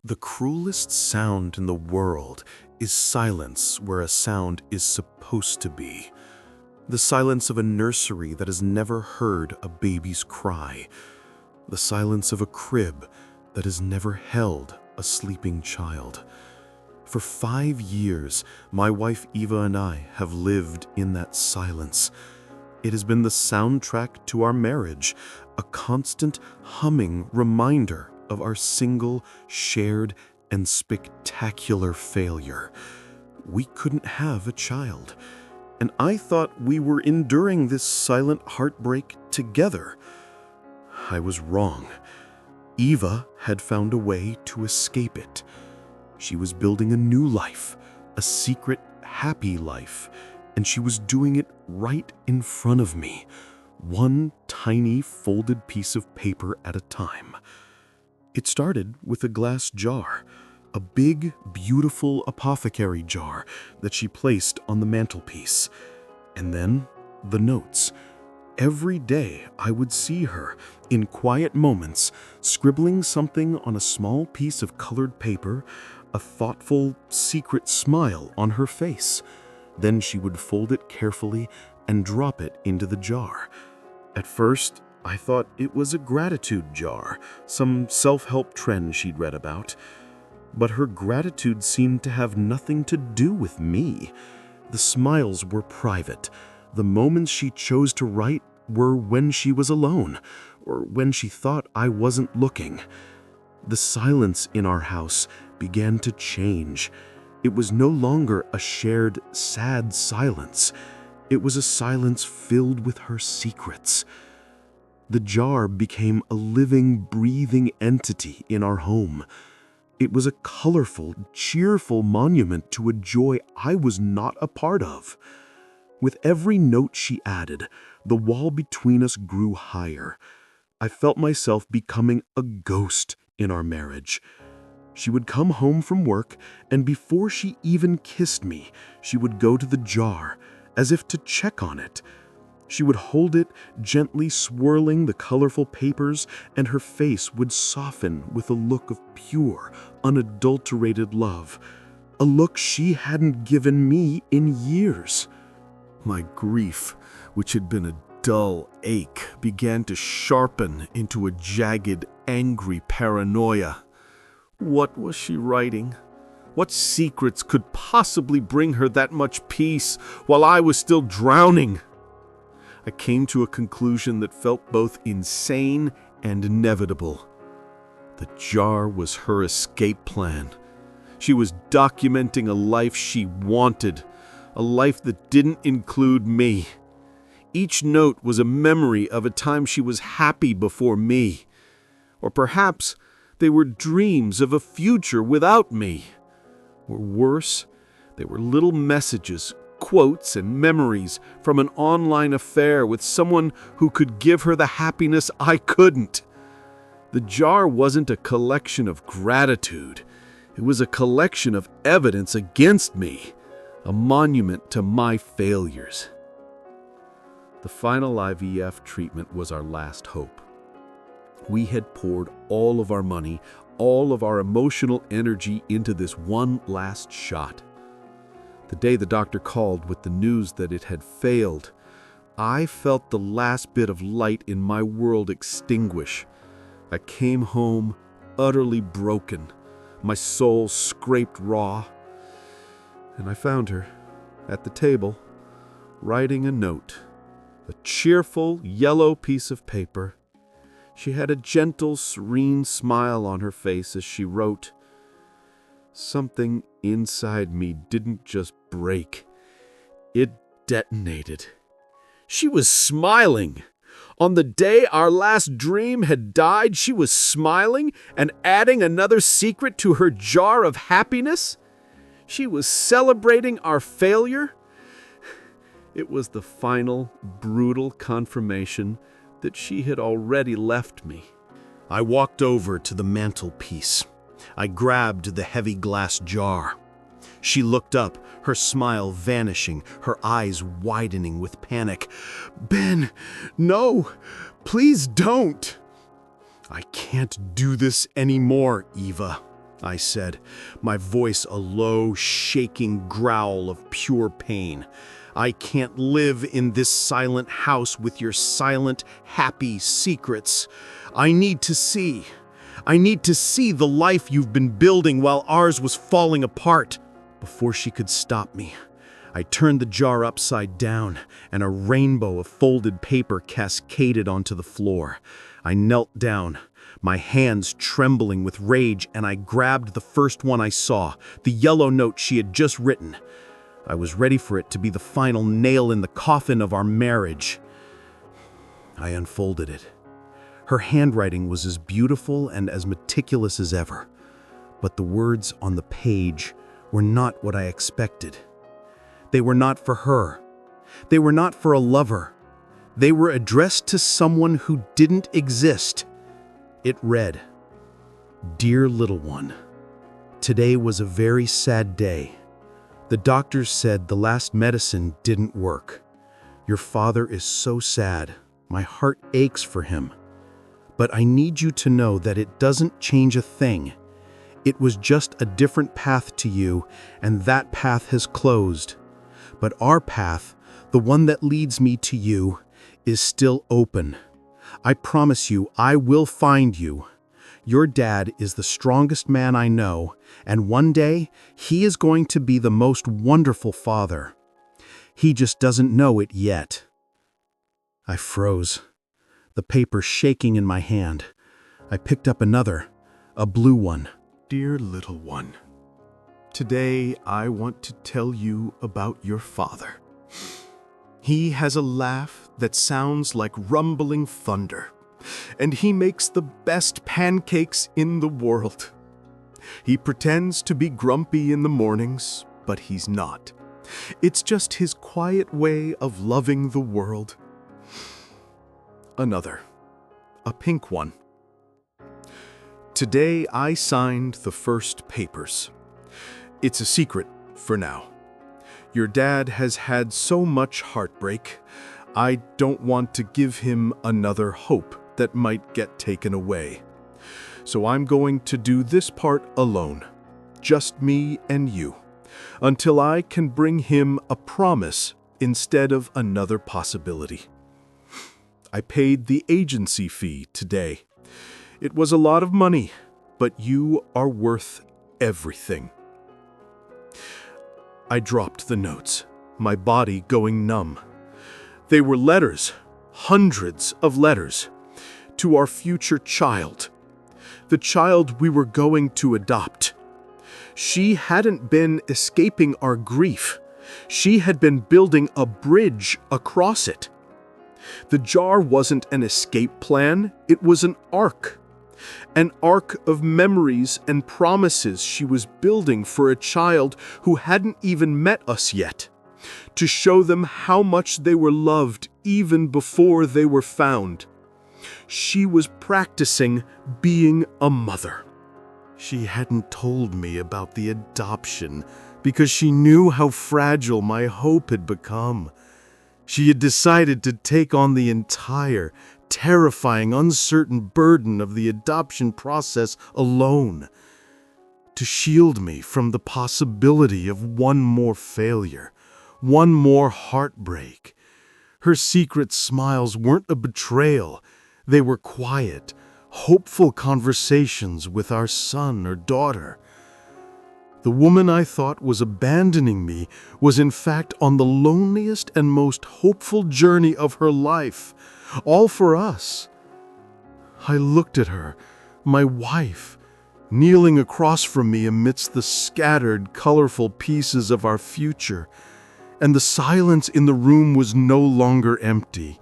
The cruelest sound in the world is silence where a sound is supposed to be. The silence of a nursery that has never heard a baby's cry. The silence of a crib that has never held a sleeping child. For 5 years, my wife Eva and I have lived in that silence. It has been the soundtrack to our marriage, a constant humming reminder of our single, shared, and spectacular failure. We couldn't have a child, and I thought we were enduring this silent heartbreak together. I was wrong. Eva had found a way to escape it. She was building a new life, a secret, happy life, and she was doing it right in front of me, one tiny folded piece of paper at a time. It started with a glass jar, a big, beautiful apothecary jar that she placed on the mantelpiece. And then the notes. Every day I would see her, in quiet moments, scribbling something on a small piece of colored paper, a thoughtful, secret smile on her face. Then she would fold it carefully and drop it into the jar. At first, I thought it was a gratitude jar, some self-help trend she'd read about. But her gratitude seemed to have nothing to do with me. The smiles were private. The moments she chose to write were when she was alone, or when she thought I wasn't looking. The silence in our house began to change. It was no longer a shared, sad silence. It was a silence filled with her secrets. The jar became a living, breathing entity in our home. It was a colorful, cheerful monument to a joy I was not a part of. With every note she added, the wall between us grew higher. I felt myself becoming a ghost in our marriage. She would come home from work, and before she even kissed me, she would go to the jar, as if to check on it. She would hold it, gently swirling the colorful papers, and her face would soften with a look of pure, unadulterated love, a look she hadn't given me in years. My grief, which had been a dull ache, began to sharpen into a jagged, angry paranoia. What was she writing? What secrets could possibly bring her that much peace while I was still drowning? I came to a conclusion that felt both insane and inevitable. The jar was her escape plan. She was documenting a life she wanted, a life that didn't include me. Each note was a memory of a time she was happy before me. Or perhaps they were dreams of a future without me. Or worse, they were little messages, quotes, and memories from an online affair with someone who could give her the happiness I couldn't. The jar wasn't a collection of gratitude. It was a collection of evidence against me, a monument to my failures. The final IVF treatment was our last hope. We had poured all of our money, all of our emotional energy into this one last shot. The day the doctor called with the news that it had failed, I felt the last bit of light in my world extinguish. I came home utterly broken, my soul scraped raw, and I found her at the table, writing a note, a cheerful yellow piece of paper. She had a gentle, serene smile on her face as she wrote. Something inside me didn't just break. It detonated. She was smiling. On the day our last dream had died, she was smiling and adding another secret to her jar of happiness. She was celebrating our failure. It was the final, brutal confirmation that she had already left me. I walked over to the mantelpiece. I grabbed the heavy glass jar. She looked up, her smile vanishing, her eyes widening with panic. "Ben, no, please don't." "I can't do this anymore, Eva." I said, my voice a low, shaking growl of pure pain. I can't live in this silent house with your silent, happy secrets. I need to see. I need to see the life you've been building while ours was falling apart. Before she could stop me, I turned the jar upside down, and a rainbow of folded paper cascaded onto the floor. I knelt down, my hands trembling with rage, and I grabbed the first one I saw, the yellow note she had just written. I was ready for it to be the final nail in the coffin of our marriage. I unfolded it. Her handwriting was as beautiful and as meticulous as ever, but the words on the page were not what I expected. They were not for her. They were not for a lover. They were addressed to someone who didn't exist. It read, "Dear little one, today was a very sad day. The doctors said the last medicine didn't work. Your father is so sad. My heart aches for him. But I need you to know that it doesn't change a thing. It was just a different path to you, and that path has closed. But our path, the one that leads me to you, is still open. I promise you, I will find you. Your dad is the strongest man I know, and one day he is going to be the most wonderful father. He just doesn't know it yet." I froze, the paper shaking in my hand. I picked up another, a blue one. "Dear little one, today I want to tell you about your father. He has a laugh that sounds like rumbling thunder, and he makes the best pancakes in the world. He pretends to be grumpy in the mornings, but he's not. It's just his quiet way of loving the world." Another, a pink one. "Today I signed the first papers. It's a secret for now. Your dad has had so much heartbreak. I don't want to give him another hope that might get taken away. So I'm going to do this part alone, just me and you, until I can bring him a promise instead of another possibility. I paid the agency fee today. It was a lot of money, but you are worth everything." I dropped the notes, my body going numb. They were letters, hundreds of letters, to our future child, the child we were going to adopt. She hadn't been escaping our grief. She had been building a bridge across it. The jar wasn't an escape plan, it was an arc of memories and promises she was building for a child who hadn't even met us yet, to show them how much they were loved even before they were found. She was practicing being a mother. She hadn't told me about the adoption because she knew how fragile my hope had become. She had decided to take on the entire, terrifying, uncertain burden of the adoption process alone, to shield me from the possibility of one more failure, one more heartbreak. Her secret smiles weren't a betrayal. They were quiet, hopeful conversations with our son or daughter. The woman I thought was abandoning me was in fact on the loneliest and most hopeful journey of her life, all for us. I looked at her, my wife, kneeling across from me amidst the scattered, colorful pieces of our future, and the silence in the room was no longer empty.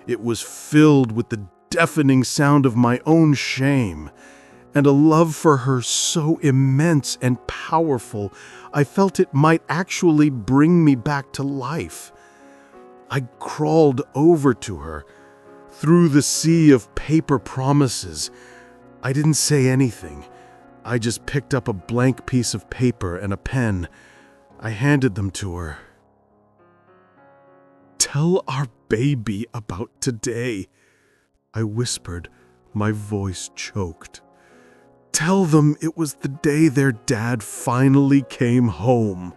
It was filled with the deafening sound of my own shame, and a love for her so immense and powerful, I felt it might actually bring me back to life. I crawled over to her, through the sea of paper promises. I didn't say anything. I just picked up a blank piece of paper and a pen. I handed them to her. "Tell our baby about today," I whispered, my voice choked. Tell them it was the day their dad finally came home.